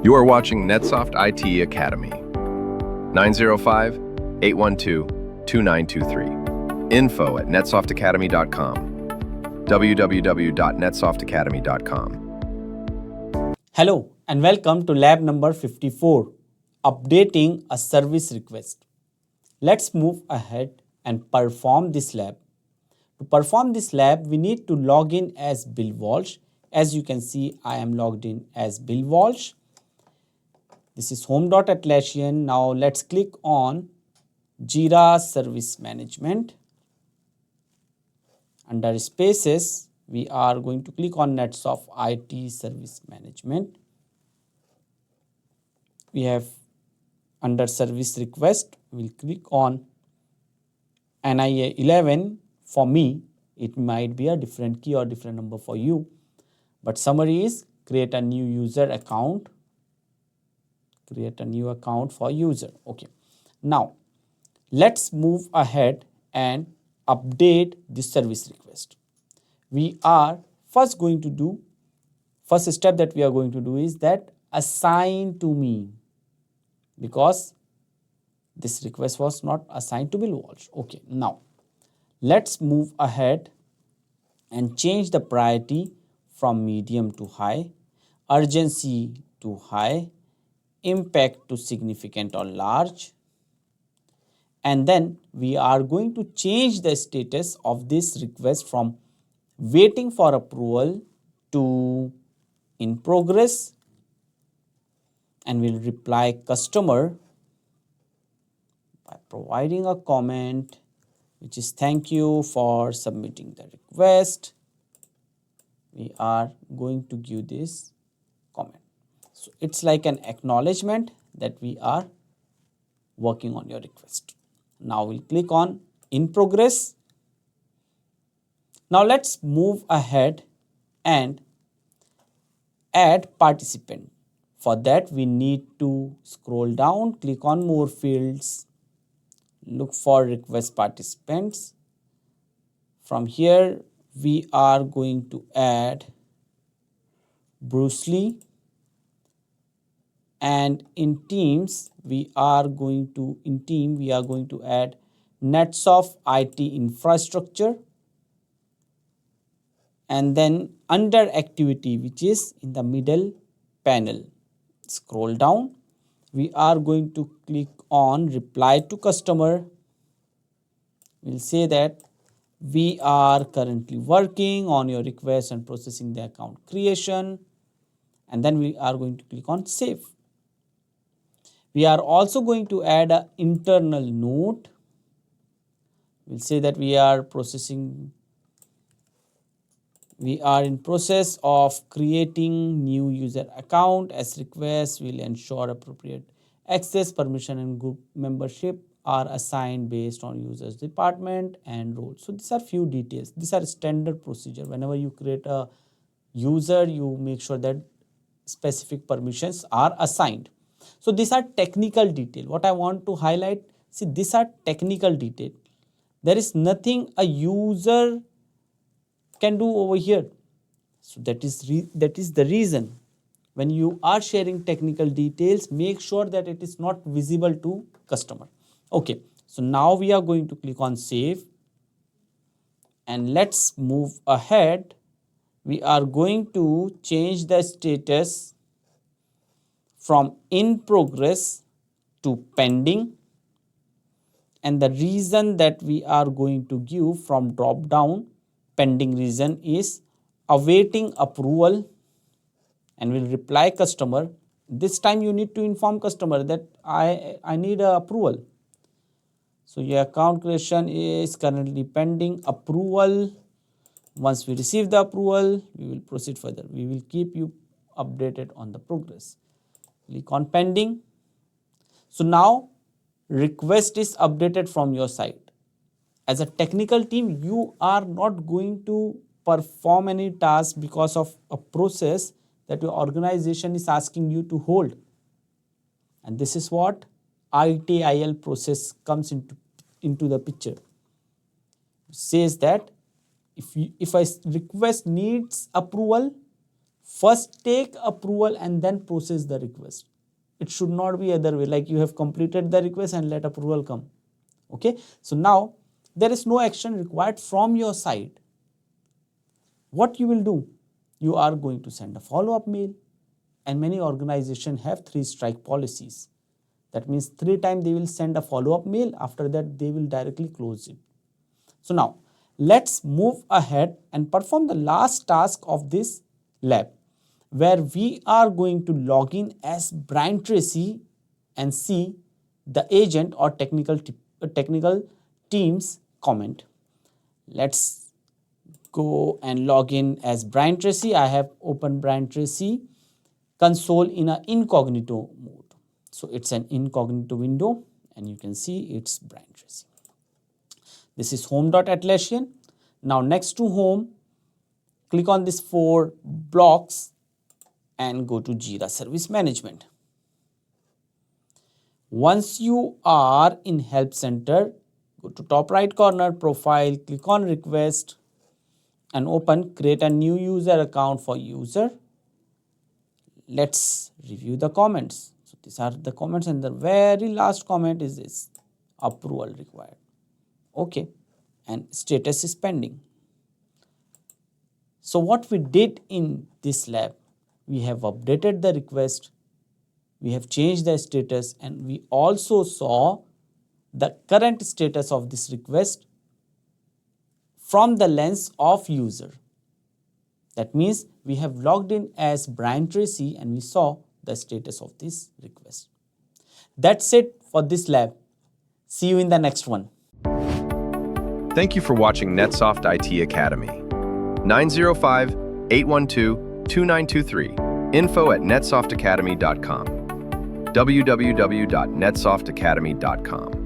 You are watching NetSoft IT Academy. 905-812-2923. Info at netsoftakademy.com. www.netsoftakademy.com. Hello and welcome to lab number 54, updating a service request. Let's move ahead and perform this lab. To perform this lab, we need to log in as Bill Walsh. As you can see, I am logged in as Bill Walsh. This is home.atlassian. Now let's click on Jira Service Management. Under Spaces, we are going to click on NetSoft IT Service Management. We have under Service Request, we'll click on NIA 11. For me, it might be a different key or different number for you. But summary is create a new user account. Create a new account for user. Okay. Now, let's move ahead and update this service request. We are first step that we are going to do is that assign to me, because this request was not assigned to Bill Walsh. Okay. Now, let's move ahead and change the priority from medium to high, urgency to high, impact to significant or large. And then we are going to change the status of this request from waiting for approval to in progress. And we'll reply customer by providing a comment, which is thank you for submitting the request. We are going to give this comment. So it's like an acknowledgement that we are working on your request. Now we'll click on in progress. Now let's move ahead and add participant. For that, we need to scroll down, click on more fields, look for request participants. From here, we are going to add Bruce Lee. And in teams, we are going to add NetSoft IT infrastructure. And then under activity, which is in the middle panel, scroll down. We are going to click on reply to customer. We'll say that we are currently working on your request and processing the account creation. And then we are going to click on save. We are also going to add an internal note. We'll say that we are in process of creating new user account. As request, we'll ensure appropriate access, permission, and group membership are assigned based on user's department and role. So these are few details. These are standard procedure. Whenever you create a user, you make sure that specific permissions are assigned. So these are technical detail. What I want to highlight, see, these are technical detail. There is nothing a user can do over here. So that is the reason. When you are sharing technical details, make sure that it is not visible to customer. Okay, so now we are going to click on save. And let's move ahead. We are going to change the status from in progress to pending. And the reason that we are going to give from drop down, pending reason is awaiting approval, and we'll reply customer. This time you need to inform customer that I need a approval. So your account creation is currently pending approval. Once we receive the approval, we will proceed further. We will keep you updated on the progress. Click on pending. So now request is updated from your side. As a technical team, you are not going to perform any task because of a process that your organization is asking you to hold. And this is what ITIL process comes into the picture. It says that if a request needs approval, first take approval and then process the request. It should not be other way, like you have completed the request and let approval come. Okay, so now there is no action required from your side. What you will do? You are going to send a follow-up mail, and many organizations have 3 strike policies. That means 3 times they will send a follow-up mail, after that they will directly close it. So now let's move ahead and perform the last task of this lab, where we are going to log in as Brian Tracy and see the agent or technical team's comment. Let's go and log in as Brian Tracy. I have opened Brian Tracy console in an incognito mode. So it's an incognito window and you can see it's Brian Tracy. This is home.atlassian. Now next to home, click on these 4 blocks and go to Jira Service Management. Once you are in Help Center, go to top right corner, Profile, click on Request and open Create a new user account for user. Let's review the comments. So these are the comments and the very last comment is this: approval required. Okay, and status is pending. So what we did in this lab, we have updated the request, we have changed the status, and we also saw the current status of this request from the lens of user. That means we have logged in as Brian Tracy and we saw the status of this request. That's it for this lab. See you in the next one. Thank you for watching NetSoft IT Academy. 905-812-2923. info@netsoftakademy.com. www.netsoftakademy.com.